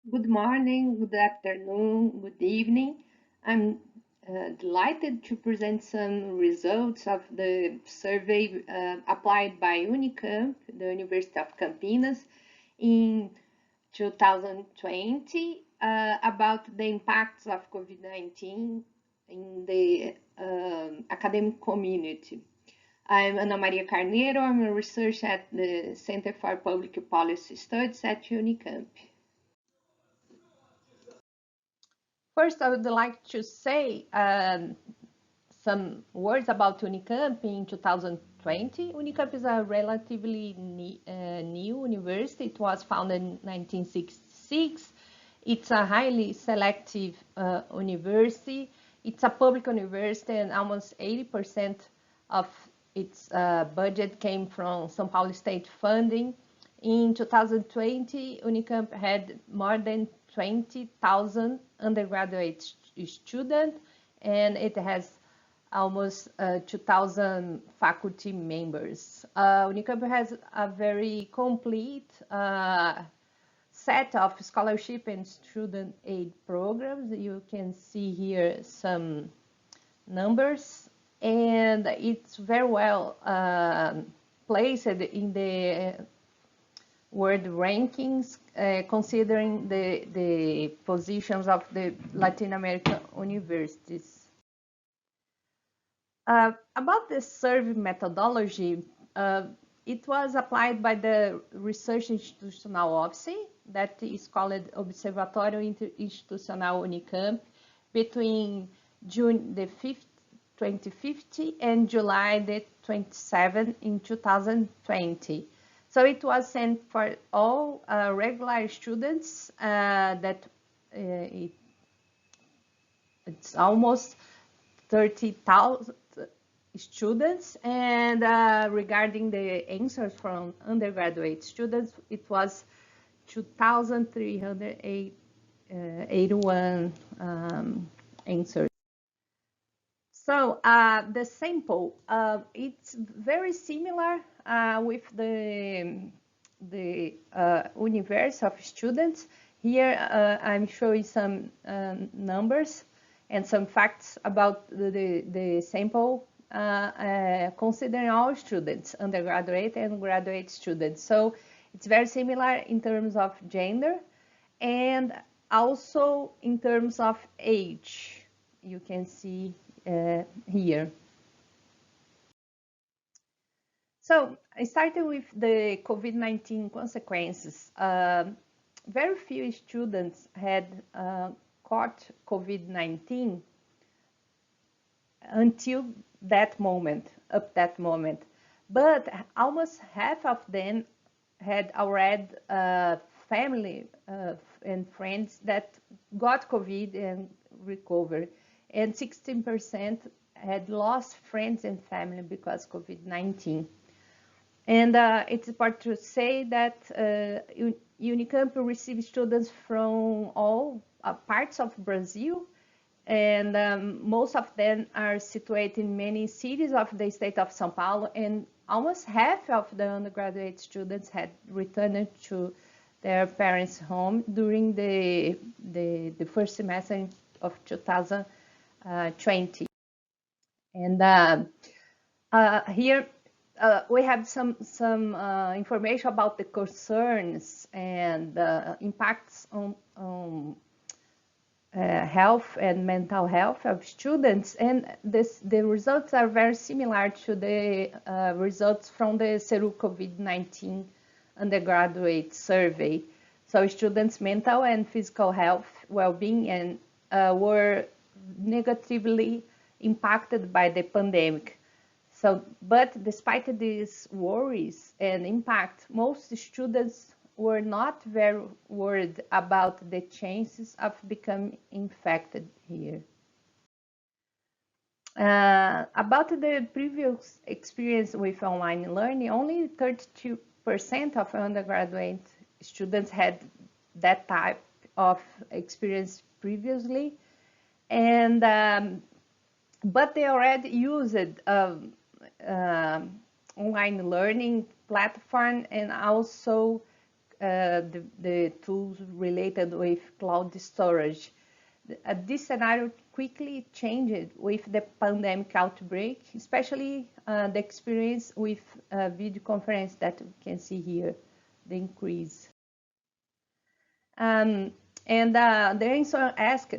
Good morning, good afternoon, good evening. I'm delighted to present some results of the survey applied by Unicamp, the University of Campinas, in 2020 about the impacts of COVID-19 in the academic community. I'm Ana Maria Carneiro. I'm a researcher at the Center for Public Policy Studies at Unicamp. First, I would like to say some words about Unicamp in 2020. Unicamp is a relatively new university. It was founded in 1966. It's a highly selective university. It's a public university, and almost 80% of its budget came from São Paulo state funding. In 2020, Unicamp had more than 20,000 undergraduate students, and it has almost 2,000 faculty members. Unicamp has a very complete set of scholarship and student aid programs. You can see here some numbers, and it's very well placed in the world rankings, considering the positions of the Latin American universities. About the survey methodology, it was applied by the Research Institutional Office, that is called Observatório Interinstitucional Unicamp, between June the 5th, 2050 and July the 27th in 2020. So it was sent for all regular students it's almost 30,000 students, and regarding the answers from undergraduate students, it was 2,381 answers. So the sample, it's very similar with the universe of students. Here I'm showing some numbers and some facts about the sample, considering all students, undergraduate and graduate students. So it's very similar in terms of gender and also in terms of age. You can see here. So I started with the COVID-19 consequences. Very few students had caught COVID-19 until that moment, but almost half of them had already family and friends that got COVID and recovered, and 16% had lost friends and family because COVID-19. And it's important to say that Unicamp receives students from all parts of Brazil, and most of them are situated in many cities of the state of São Paulo, and almost half of the undergraduate students had returned to their parents' home during the first semester of 2020. And here we have some information about the concerns and impacts on health and mental health of students, and the results are very similar to the results from the SERU COVID-19 undergraduate survey. So students' mental and physical health, well-being, and were negatively impacted by the pandemic. So, but despite these worries and impact, most students were not very worried about the chances of becoming infected here. About the previous experience with online learning, only 32% of undergraduate students had that type of experience previously, and but they already used online learning platform and also the tools related with cloud storage. This scenario quickly changed with the pandemic outbreak, especially the experience with video conference that we can see here, the increase. And the answer asked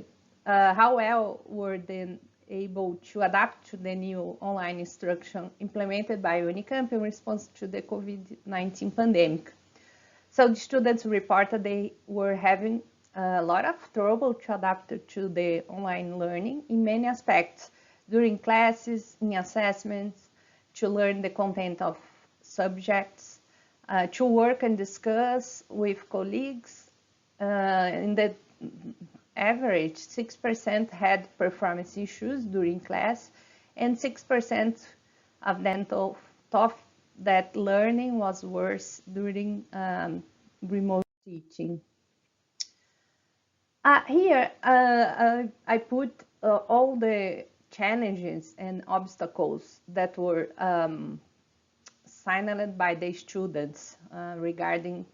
how well were they able to adapt to the new online instruction implemented by Unicamp in response to the COVID-19 pandemic. So the students reported they were having a lot of trouble to adapt to the online learning in many aspects, during classes, in assessments, to learn the content of subjects, to work and discuss with colleagues. In the average, 6% had performance issues during class, and 6% of them thought that learning was worse during remote teaching. Here, I put all the challenges and obstacles that were signaled by the students regarding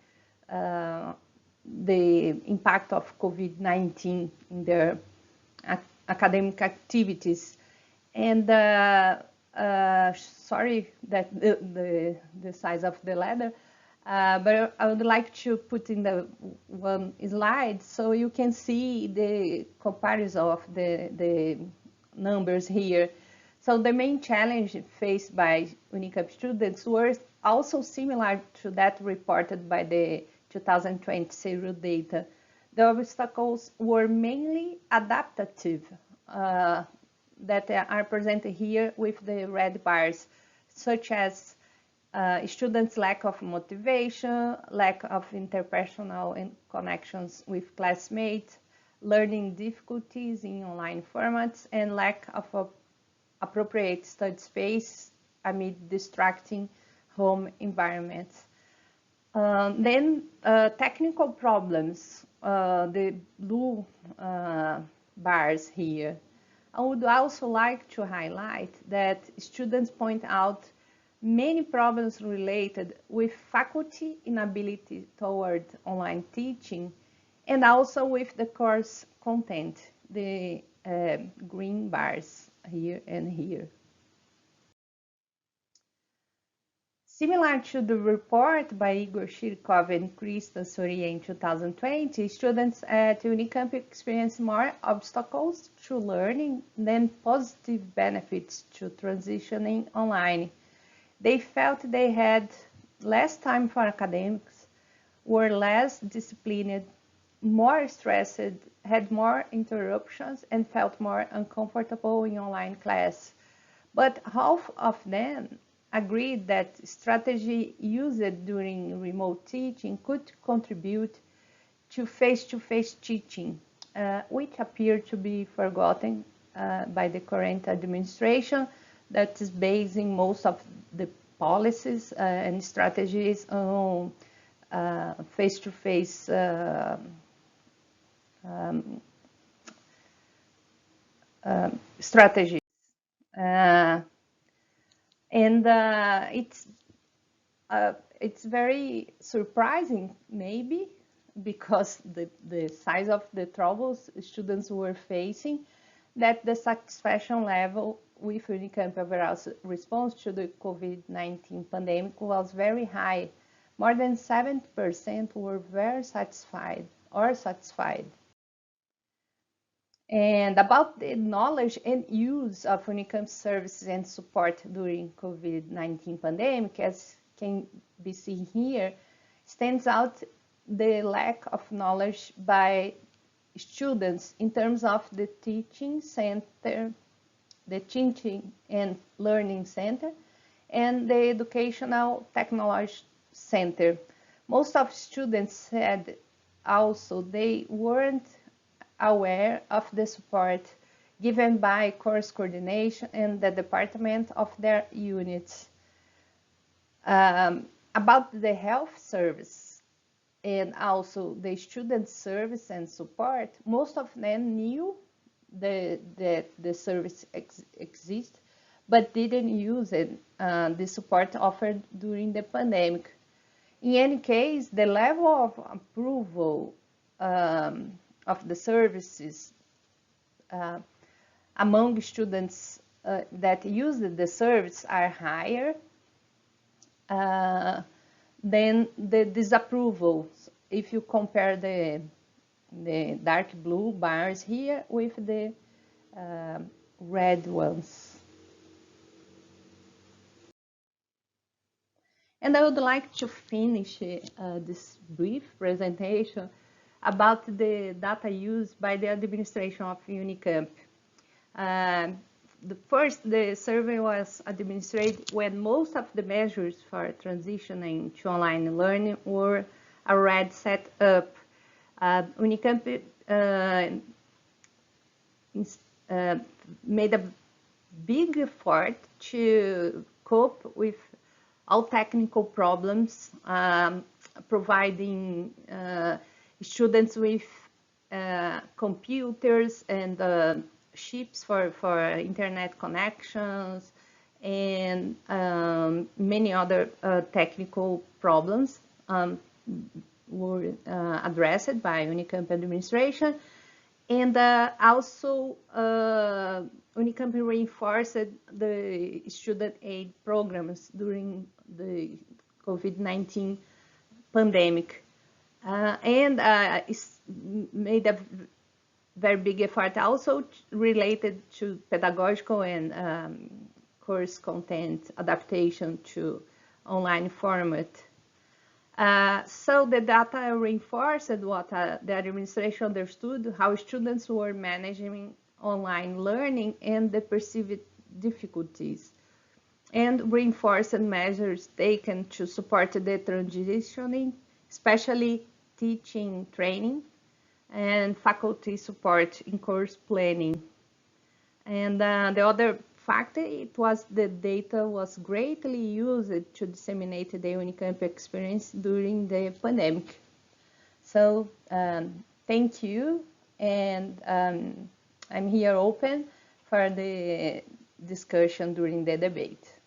the impact of COVID-19 in their academic activities. And sorry that the size of the letter, but I would like to put in the one slide so you can see the comparison of the numbers here. So the main challenge faced by Unicamp students were also similar to that reported by the 2020 SERU data. The obstacles were mainly adaptive that are presented here with the red bars, such as students' lack of motivation, lack of interpersonal connections with classmates, learning difficulties in online formats, and lack of appropriate study space amid distracting home environments. Then technical problems, the blue bars here. I would also like to highlight that students point out many problems related with faculty inability toward online teaching, and also with the course content, the green bars here and here. Similar to the report by Igor Shirkov and Krista Soria in 2020, students at Unicamp experienced more obstacles to learning than positive benefits to transitioning online. They felt they had less time for academics, were less disciplined, more stressed, had more interruptions, and felt more uncomfortable in online class. But half of them agreed that strategy used during remote teaching could contribute to face-to-face teaching, which appeared to be forgotten by the current administration that is basing most of the policies and strategies on face-to-face strategies. And it's very surprising, maybe, because the size of the troubles students were facing, that the satisfaction level with Unicamp overall response to the COVID-19 pandemic was very high. More than 70% were very satisfied or satisfied. And about the knowledge and use of Unicamp services and support during COVID-19 pandemic, as can be seen here, stands out the lack of knowledge by students in terms of the teaching center, the teaching and learning center, and the educational technology center. Most of students said also they weren't aware of the support given by course coordination and the department of their units. About the health service and also the student service and support, most of them knew that the service exists, but didn't use it, the support offered during the pandemic. In any case, the level of approval of the services among students that use the service are higher than the disapprovals. If you compare the dark blue bars here with the red ones. And I would like to finish this brief presentation about the data used by the administration of Unicamp. The survey was administered when most of the measures for transitioning to online learning were already set up. Unicamp made a big effort to cope with all technical problems, providing students with computers and chips for internet connections and many other technical problems were addressed by Unicamp administration. And also Unicamp reinforced the student aid programs during the COVID-19 pandemic. And made a very big effort also related to pedagogical and course content adaptation to online format. So the data reinforced what the administration understood, how students were managing online learning and the perceived difficulties, and reinforced measures taken to support the transitioning, especially teaching training and faculty support in course planning. And the other fact, it was the data was greatly used to disseminate the Unicamp experience during the pandemic. So thank you, and I'm here open for the discussion during the debate.